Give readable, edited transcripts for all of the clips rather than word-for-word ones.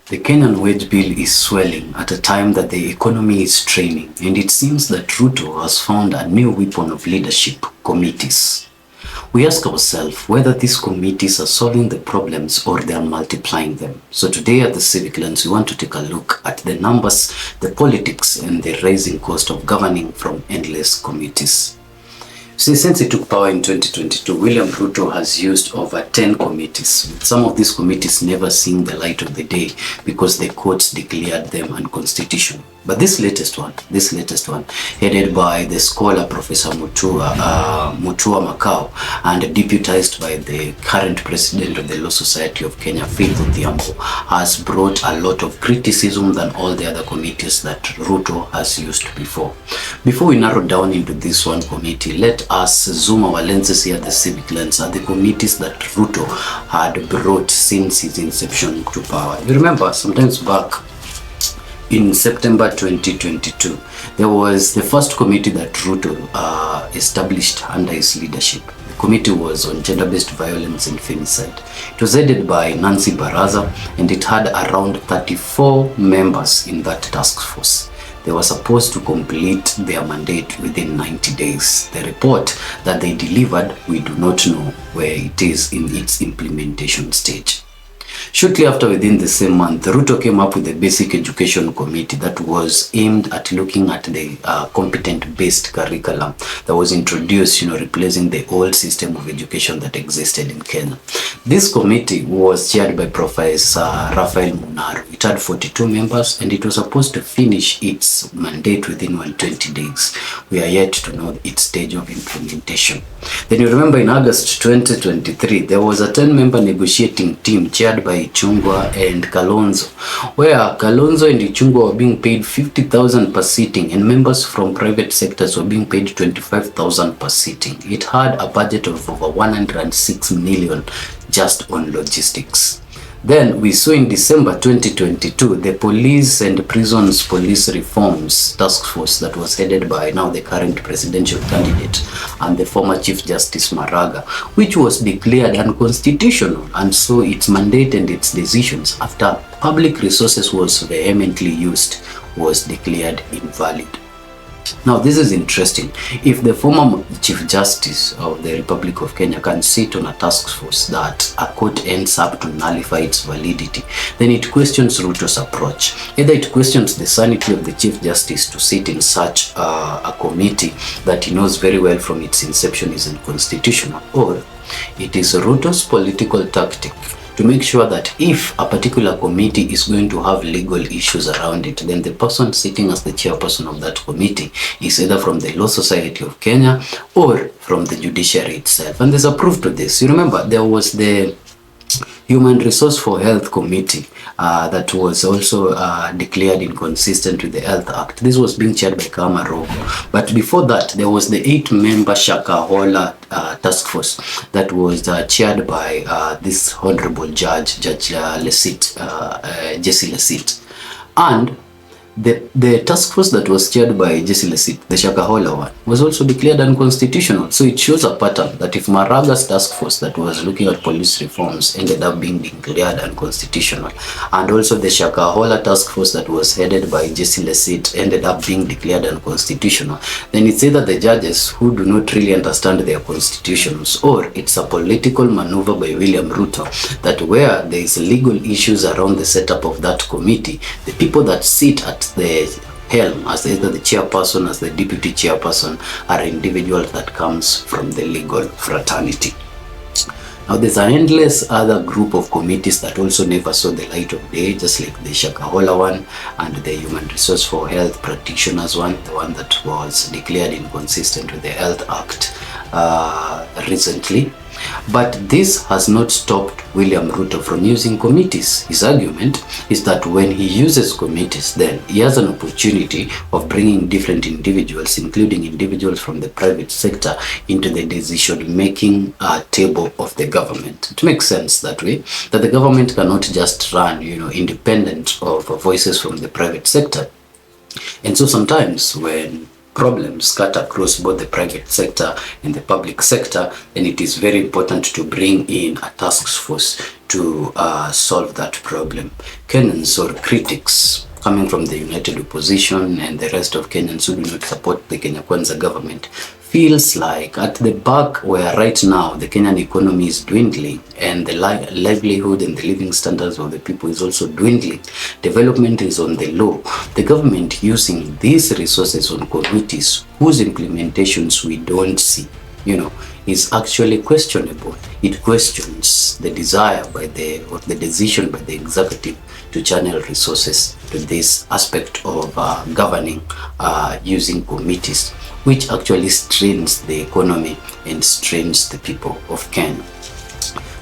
The Kenyan wage bill is swelling at a time that the economy is straining, and it seems that Ruto has found a new weapon of leadership: committees. We ask ourselves whether these committees are solving the problems or they are multiplying them. So today at the Civic Lens, we want to take a look at the numbers, the politics, and the rising cost of governing from endless committees. See, since he took power in 2022, William Ruto has used over 10 committees, with some of these committees never seeing the light of the day because the courts declared them unconstitutional. But this latest one, headed by the scholar Professor Mutua Makau and deputized by the current president of the Law Society of Kenya, Faith Odhiambo, has brought a lot of criticism than all the other committees that Ruto has used before. Before we narrow down into this one committee, let us zoom our lenses here at the Civic Lens at the committees that Ruto had brought since his inception to power. You remember, sometimes back in September 2022, there was the first committee that Ruto established under his leadership. The committee was on gender-based violence and femicide. It was headed by Nancy Baraza, and it had around 34 members in that task force. They were supposed to complete their mandate within 90 days. The report that they delivered, we do not know where it is in its implementation stage. Shortly after, within the same month, Ruto came up with a basic education committee that was aimed at looking at the competent-based curriculum that was introduced, replacing the old system of education that existed in Kenya. This committee was chaired by Professor Raphael Munaro. It had 42 members, and it was supposed to finish its mandate within 120 days. We are yet to know its stage of implementation. Then you remember in August 2023, there was a 10-member negotiating team chaired by Ichung'wah and Kalonzo, where Kalonzo and Ichung'wah were being paid 50,000 per sitting, and members from private sectors were being paid 25,000 per sitting. It had a budget of over 106 million just on logistics. Then we saw in December 2022 the Police and Prisons Police Reforms Task Force that was headed by now the current presidential candidate and the former Chief Justice Maraga, which was declared unconstitutional, and so its mandate and its decisions, after public resources was vehemently used, was declared invalid. Now, this is interesting. If the former Chief Justice of the Republic of Kenya can sit on a task force that a court ends up to nullify its validity, then it questions Ruto's approach. Either it questions the sanity of the Chief Justice to sit in such a committee that he knows very well from its inception is unconstitutional, or it is Ruto's political tactic to make sure that if a particular committee is going to have legal issues around it, then the person sitting as the chairperson of that committee is either from the Law Society of Kenya or from the judiciary itself. And there's a proof to this. You remember there was the Human Resource for Health Committee that was also declared inconsistent with the Health Act. This was being chaired by Kama Rogo. But before that, there was the 8-member Shakahola task force that was chaired by this honorable judge, Judge Jesse Lesit. And the task force that was chaired by Jesse Lesit, the Shakahola one, was also declared unconstitutional. So it shows a pattern that if Maraga's task force that was looking at police reforms ended up being declared unconstitutional, and also the Shakahola task force that was headed by Jesse Lesit ended up being declared unconstitutional, then it's either the judges who do not really understand their constitutions, or it's a political maneuver by William Ruto that where there is legal issues around the setup of that committee, the people that sit at the helm as either the chairperson, as the deputy chairperson, are individuals that comes from the legal fraternity. Now there's an endless other group of committees that also never saw the light of day, just like the Shakahola one and the Human Resource for Health Practitioners one, the one that was declared inconsistent with the Health Act recently. But this has not stopped William Ruto from using committees. His argument is that when he uses committees, then he has an opportunity of bringing different individuals, including individuals from the private sector, into the decision-making table of the government. It makes sense that way, that the government cannot just run, independent of voices from the private sector. And so sometimes when problems cut across both the private sector and the public sector, then it is very important to bring in a task force to solve that problem. Kenyans or critics coming from the united opposition and the rest of Kenyans who do not support the Kenya Kwanza government feels like at the back where right now the Kenyan economy is dwindling and the livelihood and the living standards of the people is also dwindling, development is on the low, the government using these resources on committees whose implementations we don't see, is actually questionable. It questions the desire or the decision by the executive to channel resources to this aspect of governing using committees, which actually strains the economy and strains the people of Kenya.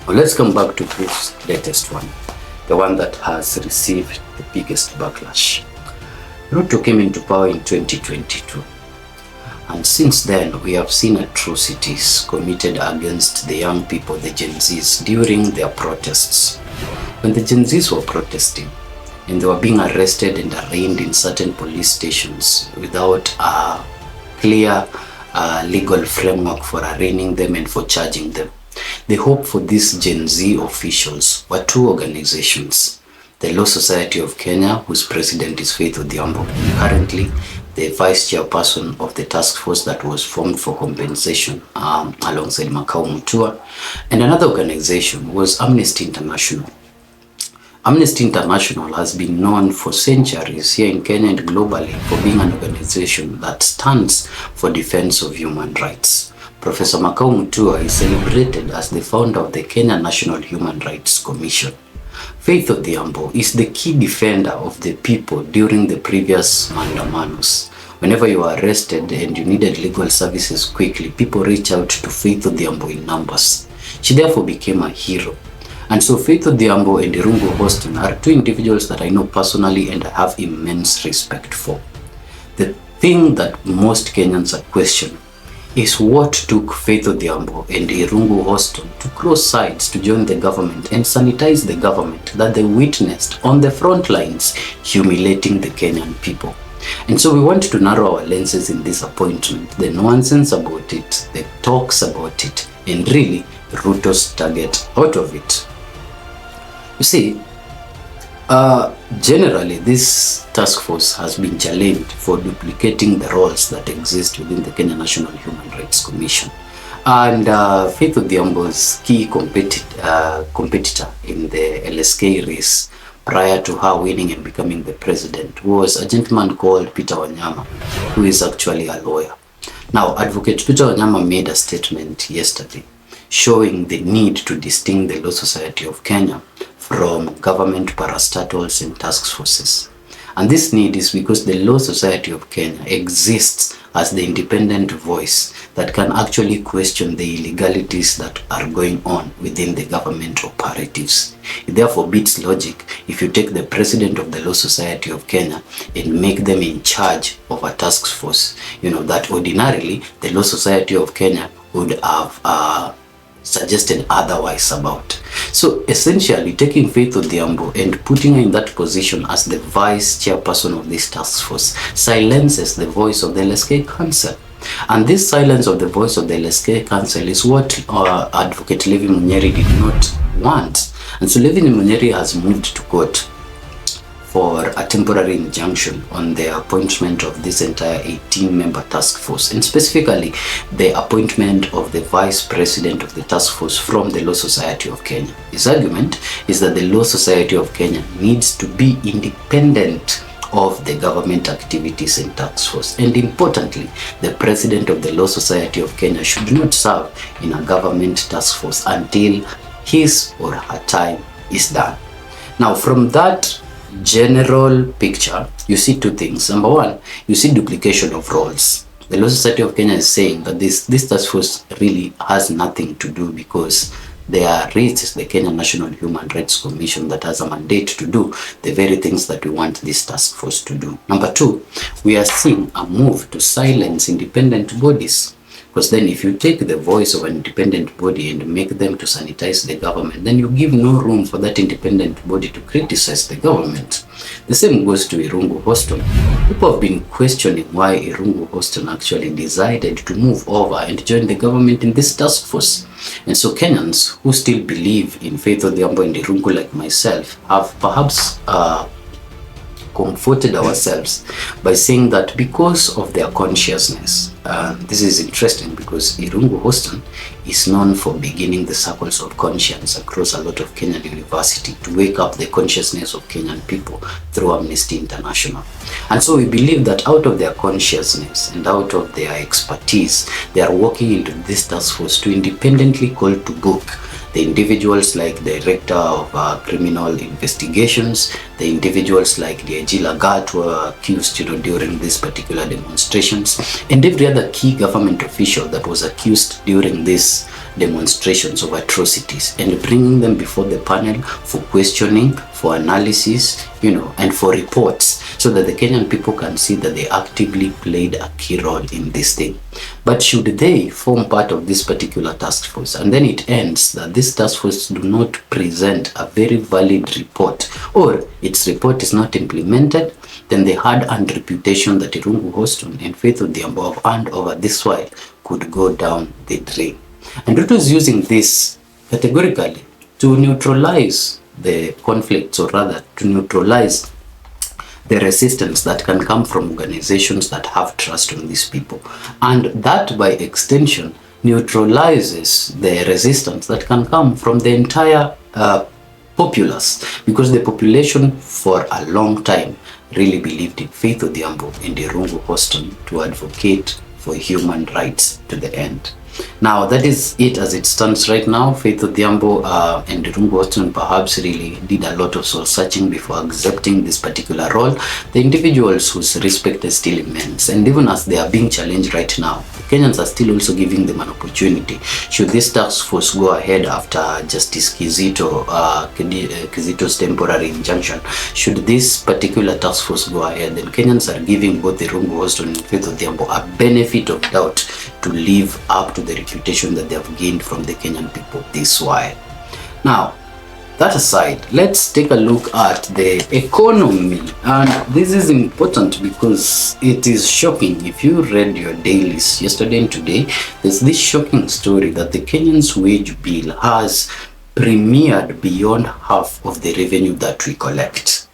Now let's come back to this latest one, the one that has received the biggest backlash. Ruto came into power in 2022. And since then, we have seen atrocities committed against the young people, the Gen Zs, during their protests. When the Gen Zs were protesting, and they were being arrested and arraigned in certain police stations without a clear legal framework for arraigning them and for charging them. The hope for these Gen Z officials were two organizations: the Law Society of Kenya, whose president is Faith Odhiambo, currently the vice chairperson of the task force that was formed for compensation alongside Makau Mutua, and another organization was Amnesty International. Amnesty International has been known for centuries here in Kenya and globally for being an organization that stands for defense of human rights. Professor Makau Mutua is celebrated as the founder of the Kenya National Human Rights Commission. Faith Odhiambo is the key defender of the people during the previous mandamanos. Whenever you are arrested and you needed legal services quickly, people reach out to Faith Odhiambo in numbers. She therefore became a hero. And so Faith Odhiambo and Irungu Hostin are two individuals that I know personally and I have immense respect for. The thing that most Kenyans are questioning is what took Faith Odhiambo and Irungu Hostin to cross sides to join the government and sanitize the government that they witnessed on the front lines humiliating the Kenyan people. And so we want to narrow our lenses in this appointment, the nonsense about it, the talks about it, and really Ruto's target out of it. You see, generally this task force has been challenged for duplicating the roles that exist within the Kenya National Human Rights Commission. And Faith Odhiambo's key competitor in the LSK race prior to her winning and becoming the president was a gentleman called Peter Wanyama, who is actually a lawyer. Now, Advocate Peter Wanyama made a statement yesterday showing the need to distinct the Law Society of Kenya from government parastatals and task forces. And this need is because the Law Society of Kenya exists as the independent voice that can actually question the illegalities that are going on within the government operatives. It therefore beats logic if you take the president of the Law Society of Kenya and make them in charge of a task force, that ordinarily the Law Society of Kenya would have suggested otherwise about. So essentially taking Faith Odhiambo and putting her in that position as the vice chairperson of this task force silences the voice of the LSK Council. And this silence of the voice of the LSK Council is what Advocate Levi Munyeri did not want. And so Levi Munyeri has moved to court for a temporary injunction on the appointment of this entire 18-member task force, and specifically the appointment of the vice president of the task force from the Law Society of Kenya. His argument is that the Law Society of Kenya needs to be independent of the government activities and task force. And importantly, the president of the Law Society of Kenya should not serve in a government task force until his or her time is done. Now, from that general picture, you see two things. Number one, you see duplication of roles. The Law Society of Kenya is saying that this task force really has nothing to do because their rates is the Kenya National Human Rights Commission that has a mandate to do the very things that we want this task force to do. Number two, we are seeing a move to silence independent bodies. Because then if you take the voice of an independent body and make them to sanitize the government, then you give no room for that independent body to criticize the government. The same goes to Irungu Houston. People have been questioning why Irungu Houston actually decided to move over and join the government in this task force. And so Kenyans who still believe in Faith Odhiambo and Irungu, like myself, have perhaps comforted ourselves by saying that because of their consciousness, this is interesting because Irungu Houston is known for beginning the circles of conscience across a lot of Kenyan university to wake up the consciousness of Kenyan people through Amnesty International. And so we believe that out of their consciousness and out of their expertise, they are working into this task force to independently call to book the individuals like the Director of Criminal Investigations, the individuals like the Lagat were accused during these particular demonstrations, and every other key government official that was accused during these demonstrations of atrocities, and bringing them before the panel for questioning, for analysis, and for reports, so that the Kenyan people can see that they actively played a key role in this thing. But should they form part of this particular task force, and then it ends that this task force do not present a very valid report, or its report is not implemented, then the hard-earned reputation that Irungu Houston and Faith Odhiambo have earned over this while could go down the drain. And Ruto is using this categorically to neutralize the conflicts, or rather to neutralize the resistance that can come from organizations that have trust in these people. And that by extension neutralizes the resistance that can come from the entire populace, because the population for a long time really believed in Faith Odhiambo and Irungu Houston to advocate for human rights to the end. Now that is it as it stands right now. Faith Odhiambo and Irungu Houston perhaps really did a lot of soul searching before accepting this particular role. The individuals whose respect is still immense, and even as they are being challenged right now, Kenyans are still also giving them an opportunity. Should this task force go ahead after Justice Kizito's temporary injunction, should this particular task force go ahead, then Kenyans are giving both Irungu Houston and Faith Odhiambo a benefit of doubt to live up to the reputation that they have gained from the Kenyan people this while. Now, that aside, let's take a look at the economy. And this is important because it is shocking. If you read your dailies yesterday and today, there's this shocking story that the Kenyan's wage bill has premiered beyond half of the revenue that we collect.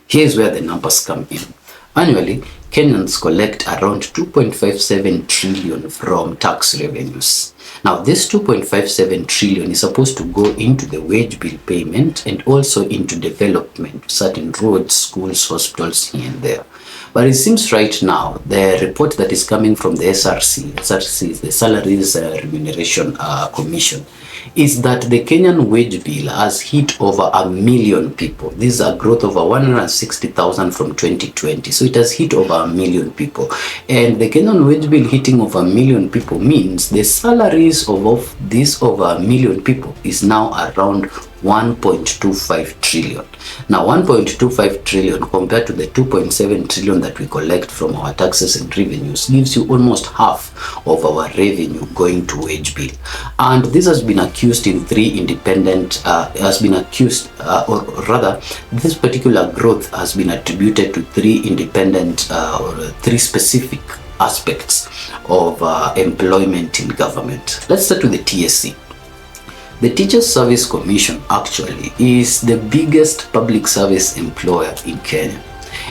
Here's where the numbers come in. Annually, Kenyans collect around 2.57 trillion from tax revenues. Now, this 2.57 trillion is supposed to go into the wage bill payment and also into development, certain roads, schools, hospitals here and there. But it seems right now, the report that is coming from the SRC is the Salaries Remuneration Commission, is that the Kenyan wage bill has hit over 1 million people. This is a growth of 160,000 from 2020. So it has hit over 1 million people. And the Kenyan wage bill hitting over 1 million people means the salaries of this over 1 million people is now around 1.25 trillion. Now 1.25 trillion compared to the 2.7 trillion that we collect from our taxes and revenues gives you almost half of our revenue going to wage bill. And this has been accused in three independent, or rather this particular growth has been attributed to three independent or three specific aspects of employment in government. Let's start with the TSC. The Teachers Service Commission actually is the biggest public service employer in Kenya.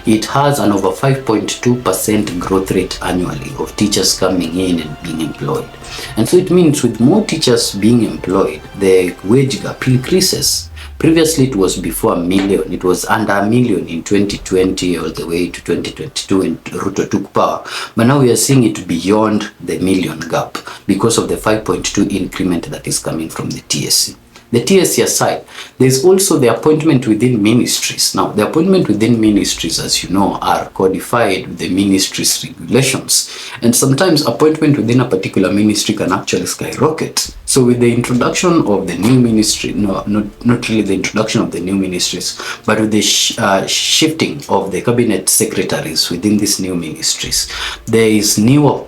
It has an over 5.2% growth rate annually of teachers coming in and being employed. And so it means with more teachers being employed, the wage gap increases. Previously, it was before 1 million. It was under 1 million in 2020 all the way to 2022 when Ruto took power. But now we are seeing it beyond the million gap because of the 5.2 increment that is coming from the TSC. The TSC aside, there's also the appointment within ministries. Now, the appointment within ministries, as you know, are codified with the ministry's regulations. And sometimes appointment within a particular ministry can actually skyrocket. So with the introduction of the new ministry, not really the introduction of the new ministries, but with the shifting of the cabinet secretaries within these new ministries, there is new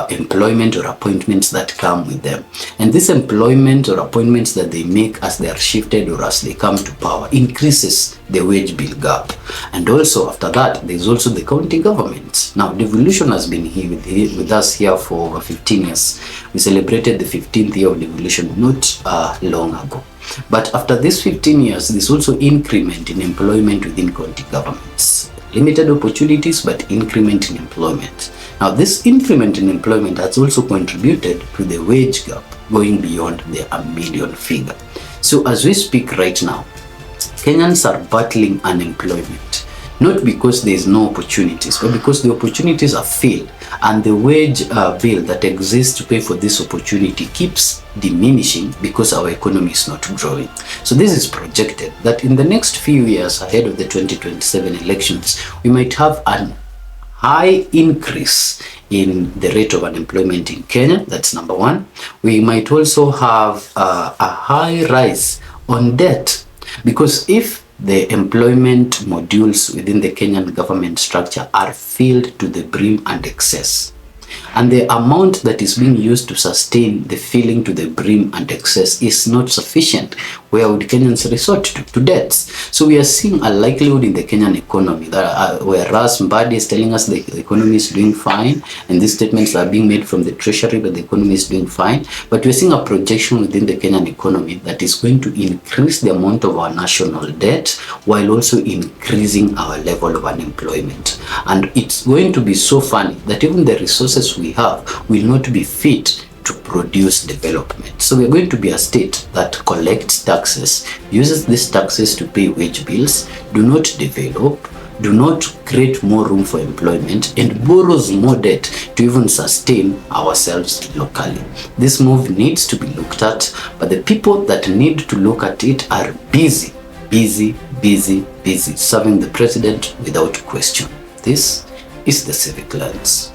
employment or appointments that come with them. And this employment or appointments that they make as they are shifted or as they come to power increases the wage bill gap. And also after that, there's also the county governments. Now, devolution has been here with us here for over 15 years. We celebrated the 15th year of devolution not long ago. But after these 15 years, there's also increment in employment within county governments. Limited opportunities, but increment in employment. Now, this increment in employment has also contributed to the wage gap going beyond the $1 million figure. So as we speak right now, Kenyans are battling unemployment, not because there is no opportunities, but because the opportunities are filled and the wage bill that exists to pay for this opportunity keeps diminishing because our economy is not growing. So this is projected that in the next few years ahead of the 2027 elections, we might have an high increase in the rate of unemployment in Kenya. That's number one. We might also have a high rise on debt, because if the employment modules within the Kenyan government structure are filled to the brim and excess, and the amount that is being used to sustain the filling to the brim and excess is not sufficient, where would Kenyans resort to debts? So we are seeing a likelihood in the Kenyan economy that whereas Mbadi is telling us the economy is doing fine, and these statements are being made from the treasury that the economy is doing fine, but we're seeing a projection within the Kenyan economy that is going to increase the amount of our national debt while also increasing our level of unemployment. And it's going to be so funny that even the resources we have will not be fit to produce development. So we're going to be a state that collects taxes, uses these taxes to pay wage bills, do not develop, do not create more room for employment, and borrows more debt to even sustain ourselves locally. This move needs to be looked at, but the people that need to look at it are busy serving the president without question. This is the Civic Lens.